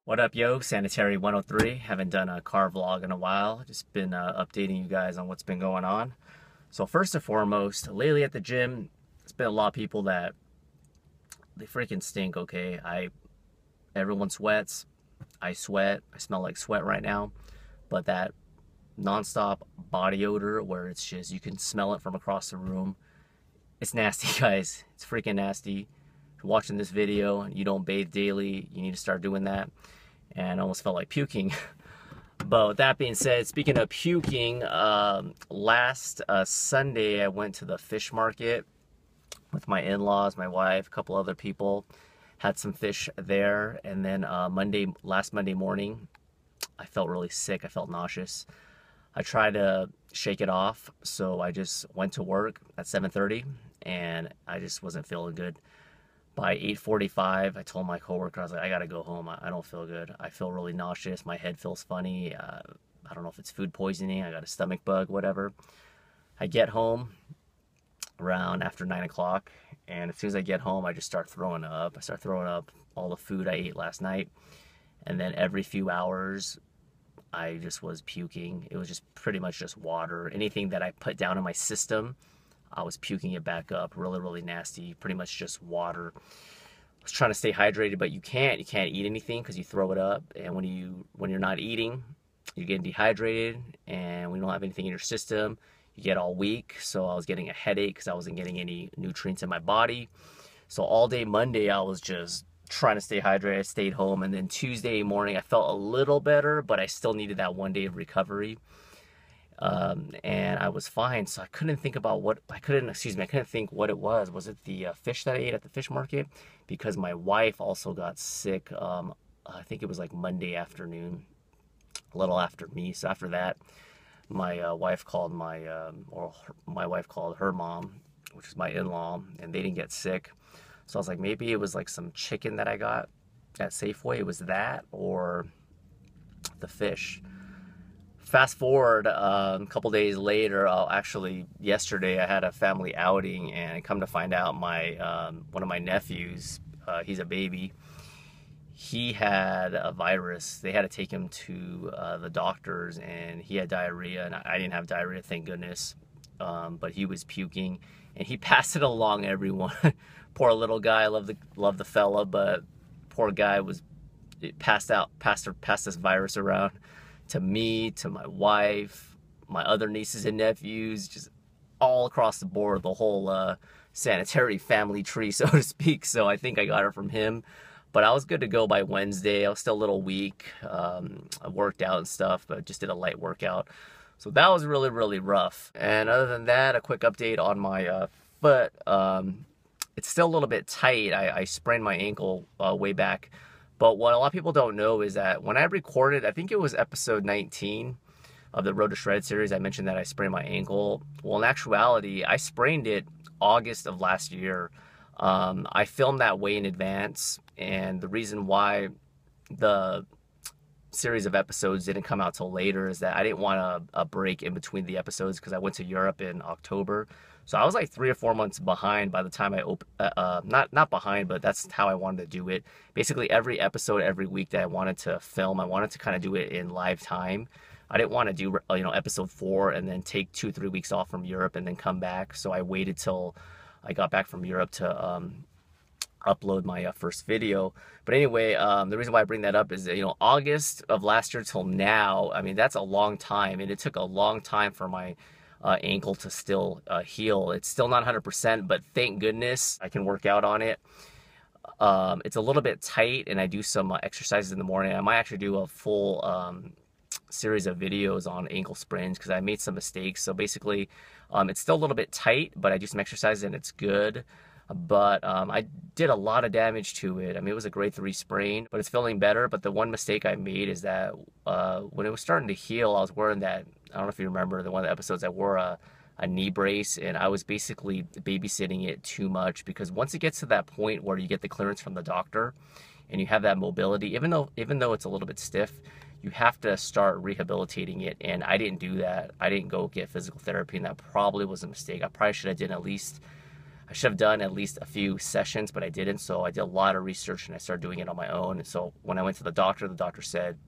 What up, yo? Sanitary 103. Haven't done a car vlog in a while. Just been updating you guys on what's been going on. So first and foremost, lately at the gym, it's been a lot of people that they freaking stink, okay? Everyone sweats. I sweat. I smell like sweat right now. But that nonstop body odor where it's just, you can smell it from across the room. It's nasty, guys. It's freaking nasty. If you're watching this video and you don't bathe daily, you need to start doing that. And I almost felt like puking. But with that being said, speaking of puking, last Sunday I went to the fish market with my in-laws, my wife, a couple other people. Had some fish there, and then last Monday morning, I felt really sick. I felt nauseous. I tried to shake it off, so I just went to work at 7:30, and I just wasn't feeling good. By 8:45, I told my coworker, I was like, I gotta go home. I don't feel good. I feel really nauseous. My head feels funny. I don't know if it's food poisoning. I got a stomach bug, whatever. I get home around after 9 o'clock, and as soon as I get home, I just start throwing up. I start throwing up all the food I ate last night, and then every few hours, I just was puking. It was just pretty much just water. Anything that I put down in my system, I was puking it back up. Really, really nasty. Pretty much just water. I was trying to stay hydrated, but you can't. You can't eat anything because you throw it up. And when you're not eating, you're getting dehydrated. And when you don't have anything in your system, you get all weak. So I was getting a headache because I wasn't getting any nutrients in my body. So all day Monday, I was just trying to stay hydrated. I stayed home. And then Tuesday morning, I felt a little better, but I still needed that 1 day of recovery. And I was fine, so I couldn't think about I couldn't think what it was. Was it the fish that I ate at the fish market? Because my wife also got sick, I think it was like Monday afternoon, a little after me. So after that, my wife called my wife called her mom, which is my in-law, and they didn't get sick. So I was like, maybe it was like some chicken that I got at Safeway. It was that or the fish. Fast forward a couple days later, actually yesterday I had a family outing, and come to find out one of my nephews, he's a baby, he had a virus. They had to take him to the doctors, and he had diarrhea, and I didn't have diarrhea, thank goodness, but he was puking, and he passed it along everyone. Poor little guy. I love the fella, but poor guy passed this virus around to me, to my wife, my other nieces and nephews, just all across the board, the whole sanitary family tree, so to speak. So I think I got it from him, but I was good to go by Wednesday. I was still a little weak. I worked out and stuff, but just did a light workout. So that was really, really rough. And other than that, a quick update on my foot. It's still a little bit tight. I sprained my ankle way back. But what a lot of people don't know is that when I recorded, I think it was episode 19 of the Road to Shred series, I mentioned that I sprained my ankle. Well, in actuality, I sprained it August of last year. I filmed that way in advance, and the reason why the series of episodes didn't come out till later is that I didn't want a break in between the episodes because I went to Europe in October. So I was like 3 or 4 months behind by the time I not behind, but that's how I wanted to do it. Basically every episode, every week that I wanted to film, I wanted to kind of do it in live time. I didn't want to do, episode 4 and then take 2-3 weeks off from Europe and then come back. So I waited till I got back from Europe to upload my first video. But anyway, the reason why I bring that up is that, August of last year till now, I mean, that's a long time, and it took a long time for my ankle to still heal. It's still not 100%, but thank goodness I can work out on it. It's a little bit tight, and I do some exercises in the morning. I might actually do a full series of videos on ankle sprains because I made some mistakes. So basically, it's still a little bit tight, but I do some exercises and it's good. But I did a lot of damage to it. I mean, it was a grade 3 sprain, but it's feeling better. But the one mistake I made is that when it was starting to heal, I was wearing that, I don't know if you remember one of the episodes, I wore a knee brace, and I was basically babysitting it too much, because once it gets to that point where you get the clearance from the doctor and you have that mobility, even though it's a little bit stiff, you have to start rehabilitating it. And I didn't do that. I didn't go get physical therapy, and that probably was a mistake. I probably should have done at least I should have done at least a few sessions, but I didn't. So I did a lot of research and I started doing it on my own. And so when I went to the doctor said,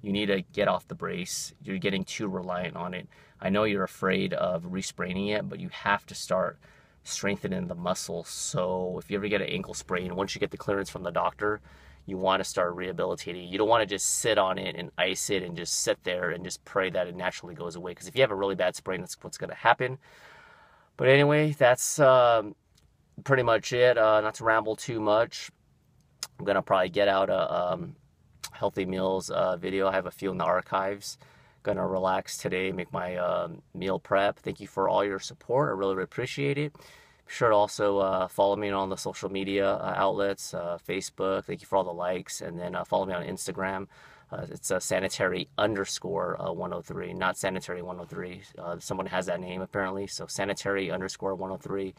you need to get off the brace. You're getting too reliant on it. I know you're afraid of re-spraining it, but you have to start strengthening the muscle. So if you ever get an ankle sprain, once you get the clearance from the doctor, you want to start rehabilitating. You don't want to just sit on it and ice it and just sit there and just pray that it naturally goes away. Because if you have a really bad sprain, that's what's going to happen. But anyway, that's pretty much it. Not to ramble too much. I'm going to probably get out a healthy meals video. I have a few in the archives. Going to relax today, make my meal prep. Thank you for all your support. I really appreciate it. Be sure to also follow me on the social media outlets, Facebook. Thank you for all the likes. And then follow me on Instagram. It's sanitary underscore 103, not sanitary 103. Someone has that name apparently. So sanitary underscore 103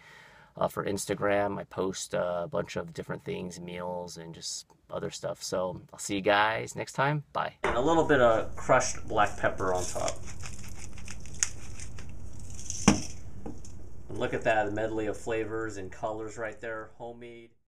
for Instagram. I post a bunch of different things, meals, and just other stuff. So I'll see you guys next time. Bye. And a little bit of crushed black pepper on top. And look at that medley of flavors and colors right there, homemade.